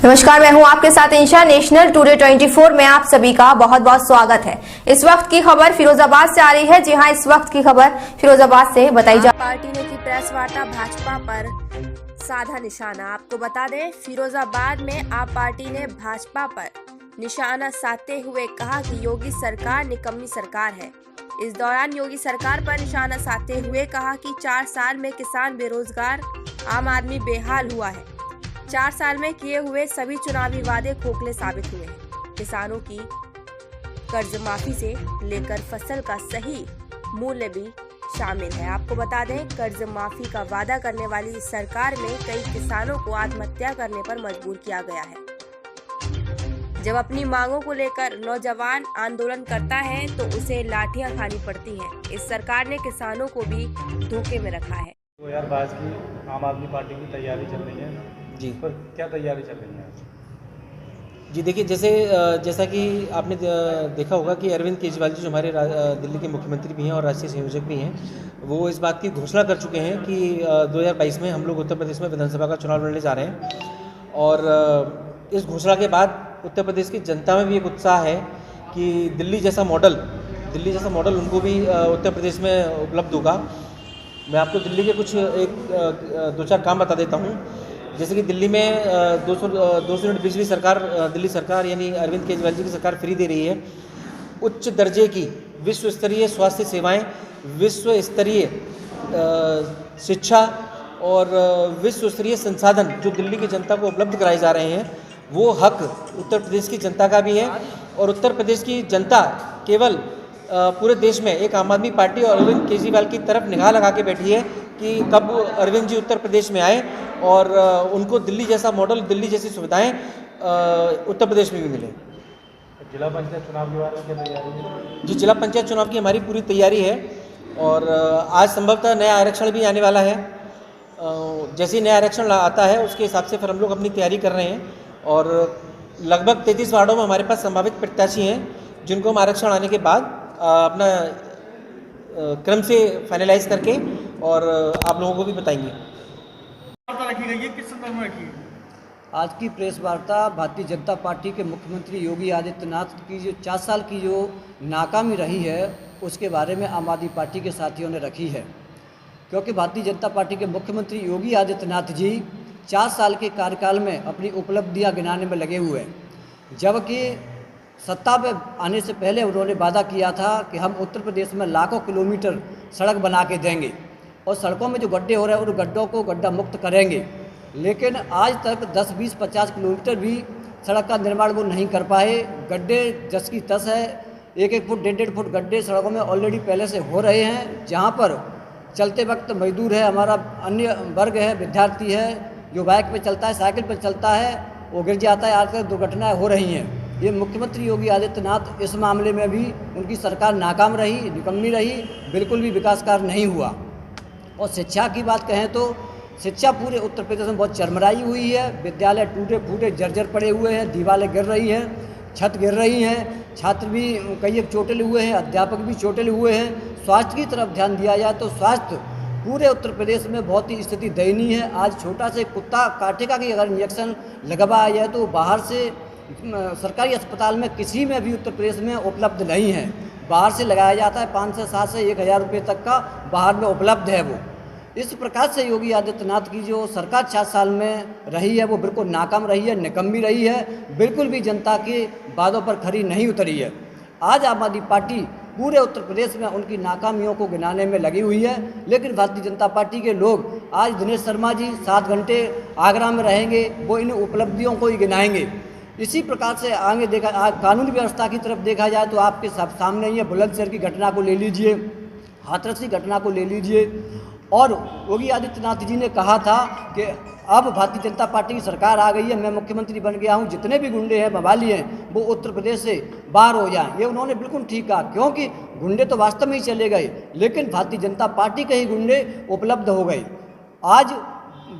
नमस्कार, मैं हूं आपके साथ इंशा। नेशनल टुडे 24 में आप सभी का बहुत बहुत स्वागत है। इस वक्त की खबर फिरोजाबाद से आ रही है। जी हां, इस वक्त की खबर फिरोजाबाद से बताई जा पार्टी ने की प्रेस वार्ता, भाजपा पर साधा निशाना। आपको बता दें, फिरोजाबाद में आप पार्टी ने भाजपा पर निशाना साधते हुए कहा कि योगी सरकार निकम्मी सरकार है। इस दौरान योगी सरकार पर निशाना साधते हुए कहा कि 4 साल में किसान बेरोजगार, आम आदमी बेहाल हुआ है। 4 साल में किए हुए सभी चुनावी वादे खोखले साबित हुए हैं। किसानों की कर्ज माफी से लेकर फसल का सही मूल्य भी शामिल है। आपको बता दें, कर्ज माफी का वादा करने वाली इस सरकार में कई किसानों को आत्महत्या करने पर मजबूर किया गया है। जब अपनी मांगों को लेकर नौजवान आंदोलन करता है तो उसे लाठियां खानी पड़ती हैं। इस सरकार ने किसानों को भी धोखे में रखा है। 2022 की आम आदमी पार्टी की तैयारी चल रही है जी, पर क्या तैयारी चल रही है? जी देखिए, जैसा कि आपने देखा होगा कि अरविंद केजरीवाल जी जो हमारे दिल्ली के मुख्यमंत्री भी हैं और राष्ट्रीय संयोजक भी हैं, वो इस बात की घोषणा कर चुके हैं कि 2022 में हम लोग उत्तर प्रदेश में विधानसभा का चुनाव लड़ने जा रहे हैं। और इस घोषणा के बाद उत्तर प्रदेश की जनता में भी एक उत्साह है कि दिल्ली जैसा मॉडल उनको भी उत्तर प्रदेश में उपलब्ध होगा। मैं आपको दिल्ली के कुछ 2-4 काम बता देता हूँ। जैसे कि दिल्ली में 200 यूनिट बिजली दिल्ली सरकार यानी अरविंद केजरीवाल जी की सरकार फ्री दे रही है। उच्च दर्जे की विश्व स्तरीय स्वास्थ्य सेवाएं, विश्व स्तरीय शिक्षा और विश्व स्तरीय संसाधन जो दिल्ली की जनता को उपलब्ध कराए जा रहे हैं, वो हक उत्तर प्रदेश की जनता का भी है। और उत्तर प्रदेश की जनता केवल पूरे देश में एक आम आदमी पार्टी और अरविंद केजरीवाल की तरफ निगाह लगा के बैठी है कि कब अरविंद जी उत्तर प्रदेश में आए और उनको दिल्ली जैसा मॉडल, दिल्ली जैसी सुविधाएं उत्तर प्रदेश में भी मिले। जिला पंचायत चुनाव के बारे में क्या तैयारी है? जी, जिला पंचायत चुनाव की हमारी पूरी तैयारी है और आज संभवतः नया आरक्षण भी आने वाला है। जैसे ही नया आरक्षण आता है उसके हिसाब से फिर हम लोग अपनी तैयारी कर रहे हैं। और लगभग 33 वार्डों में हमारे पास संभावित प्रत्याशी हैं जिनको हम आरक्षण आने के बाद अपना क्रम से फाइनलाइज करके और आप लोगों को भी बताएंगे। रखी गई है, किस संदर्भ में रखी है? आज की प्रेस वार्ता भारतीय जनता पार्टी के मुख्यमंत्री योगी आदित्यनाथ की जो 4 साल की जो नाकामी रही है उसके बारे में आम आदमी पार्टी के साथियों ने रखी है। क्योंकि भारतीय जनता पार्टी के मुख्यमंत्री योगी आदित्यनाथ जी 4 साल के कार्यकाल में अपनी उपलब्धियां गिनाने में लगे हुए हैं, जबकि सत्ता में आने से पहले उन्होंने वादा किया था कि हम उत्तर प्रदेश में लाखों किलोमीटर सड़क बना के देंगे और सड़कों में जो गड्ढे हो रहे हैं उन गड्ढों को गड्ढा मुक्त करेंगे। लेकिन आज तक 10, 20, 50 किलोमीटर भी सड़क का निर्माण वो नहीं कर पाए। गड्ढे जस की तस है, 1-1 फुट 1.5 फुट गड्ढे सड़कों में ऑलरेडी पहले से हो रहे हैं, जहाँ पर चलते वक्त मजदूर है, हमारा अन्य वर्ग है, विद्यार्थी है, जो बाइक पे चलता है, साइकिल पर चलता है, वो गिर जाता है। आजकल दुर्घटनाएँ हो रही हैं। ये मुख्यमंत्री योगी आदित्यनाथ इस मामले में भी उनकी सरकार नाकाम रही, निकम्मी रही, बिल्कुल भी विकास कार्य नहीं हुआ। और शिक्षा की बात कहें तो शिक्षा पूरे उत्तर प्रदेश में बहुत चरमराई हुई है। विद्यालय टूटे फूटे जर्जर पड़े हुए हैं, दीवारें गिर रही हैं, छत गिर रही हैं, छात्र भी कई एक चोटिल हुए हैं, अध्यापक भी चोटिल हुए हैं। स्वास्थ्य की तरफ ध्यान दिया जाए तो स्वास्थ्य पूरे उत्तर प्रदेश में बहुत ही स्थिति दयनीय है। आज छोटा से कुत्ता काटेगा कि अगर इंजेक्शन लगवाया जाए तो बाहर से सरकारी अस्पताल में किसी में भी उत्तर प्रदेश में उपलब्ध नहीं है। बाहर से लगाया जाता है, 500, 700, 1000 रुपये तक का बाहर में उपलब्ध है। वो इस प्रकार से योगी आदित्यनाथ की जो सरकार 4 साल में रही है वो बिल्कुल नाकाम रही है, निकम्मी रही है, बिल्कुल भी जनता के वादों पर खरी नहीं उतरी है। आज आम आदमी पार्टी पूरे उत्तर प्रदेश में उनकी नाकामियों को गिनाने में लगी हुई है। लेकिन भारतीय जनता पार्टी के लोग आज दिनेश शर्मा जी 7 घंटे आगरा में रहेंगे, वो इन उपलब्धियों को ही गिनाएंगे। इसी प्रकार से आगे कानून व्यवस्था की तरफ देखा जाए तो आपके सामने ही है। बुलंदशहर की घटना को ले लीजिए, हाथरस की घटना को ले लीजिए। और योगी आदित्यनाथ जी ने कहा था कि अब भारतीय जनता पार्टी की सरकार आ गई है, मैं मुख्यमंत्री बन गया हूं, जितने भी गुंडे हैं, मवाली हैं, वो उत्तर प्रदेश से बाहर हो जाएं। ये उन्होंने बिल्कुल ठीक कहा, क्योंकि गुंडे तो वास्तव में ही चले गए, लेकिन भारतीय जनता पार्टी के ही गुंडे उपलब्ध हो गए। आज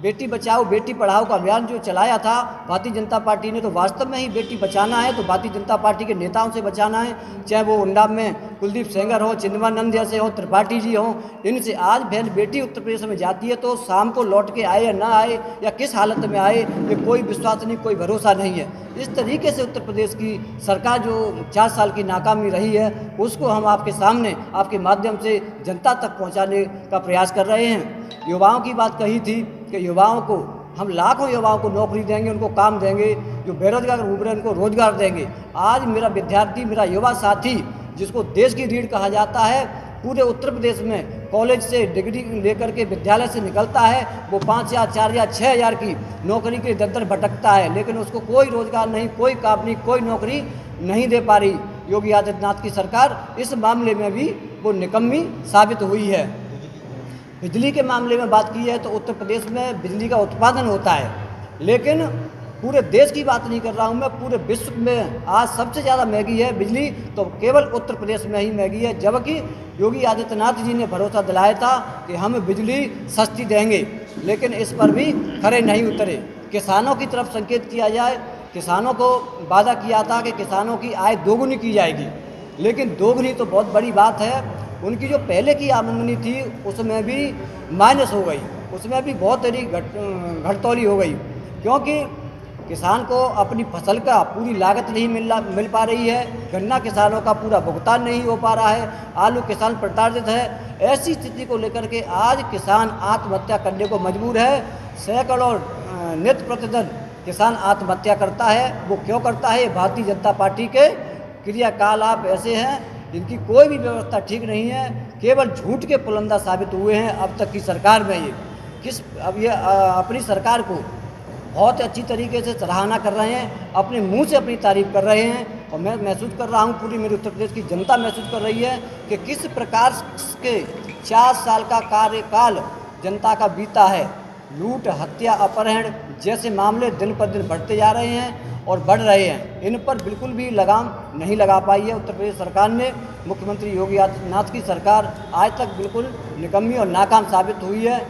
बेटी बचाओ बेटी पढ़ाओ का अभियान जो चलाया था भारतीय जनता पार्टी ने, तो वास्तव में ही बेटी बचाना है तो भारतीय जनता पार्टी के नेताओं से बचाना है, चाहे वो उन्नाव में कुलदीप सेंगर हो, चिन्मयानंद जैसे हो, त्रिपाठी जी हों, इनसे। आज बहन बेटी उत्तर प्रदेश में जाती है तो शाम को लौट के आए या ना आए या किस हालत में आए, ये कोई विश्वास नहीं, कोई भरोसा नहीं है। इस तरीके से उत्तर प्रदेश की सरकार जो 4 साल की नाकामी रही है उसको हम आपके सामने आपके माध्यम से जनता तक पहुंचाने का प्रयास कर रहे हैं। युवाओं की बात कही थी कि युवाओं को हम लाखों युवाओं को नौकरी देंगे, उनको काम देंगे, जो बेरोजगार घूम रहे हैं उनको रोजगार देंगे। आज मेरा विद्यार्थी, मेरा युवा साथी जिसको देश की रीढ़ कहा जाता है, पूरे उत्तर प्रदेश में कॉलेज से डिग्री लेकर के विद्यालय से निकलता है, वो 5 या 4 या 6 हज़ार की नौकरी के दर भटकता है, लेकिन उसको कोई रोजगार नहीं, कोई काम नहीं, कोई नौकरी नहीं दे पा रही। योगी आदित्यनाथ की सरकार इस मामले में भी वो निकम्मी साबित हुई है। बिजली के मामले में बात की है तो उत्तर प्रदेश में बिजली का उत्पादन होता है, लेकिन पूरे देश की बात नहीं कर रहा हूँ मैं, पूरे विश्व में आज सबसे ज़्यादा महंगी है बिजली तो केवल उत्तर प्रदेश में ही महंगी है। जबकि योगी आदित्यनाथ जी ने भरोसा दिलाया था कि हम बिजली सस्ती देंगे, लेकिन इस पर भी खरे नहीं उतरे। किसानों की तरफ संकेत किया जाए, किसानों को वादा किया था कि किसानों की आय दोगुनी की जाएगी, लेकिन दोगुनी तो बहुत बड़ी बात है। उनकी जो पहले की आमदनी थी उसमें भी माइनस हो गई, उसमें भी बहुत बड़ी घटतौली हो गई, क्योंकि किसान को अपनी फसल का पूरी लागत नहीं मिल पा रही है, गन्ना किसानों का पूरा भुगतान नहीं हो पा रहा है, आलू किसान प्रताड़ित है। ऐसी स्थिति को लेकर के आज किसान आत्महत्या करने को मजबूर है। सैकड़ों नित्य प्रतिदिन किसान आत्महत्या करता है। वो क्यों करता है? भारतीय जनता पार्टी के क्रियाकलाप ऐसे हैं जिनकी कोई भी व्यवस्था ठीक नहीं है, केवल झूठ के पुलंदा साबित हुए हैं अब तक की सरकार में। ये अपनी सरकार को बहुत अच्छी तरीके से सराहना कर रहे हैं, अपने मुंह से अपनी तारीफ कर रहे हैं, और मैं महसूस कर रहा हूं, पूरी मेरे उत्तर प्रदेश की जनता महसूस कर रही है कि किस प्रकार के 4 साल का कार्यकाल जनता का बीता है। लूट, हत्या, अपहरण जैसे मामले दिन पर दिन बढ़ते जा रहे हैं और बढ़ रहे हैं। इन पर बिल्कुल भी लगाम नहीं लगा पाई है उत्तर प्रदेश सरकार ने। मुख्यमंत्री योगी आदित्यनाथ की सरकार आज तक बिल्कुल निकम्मी और नाकाम साबित हुई है।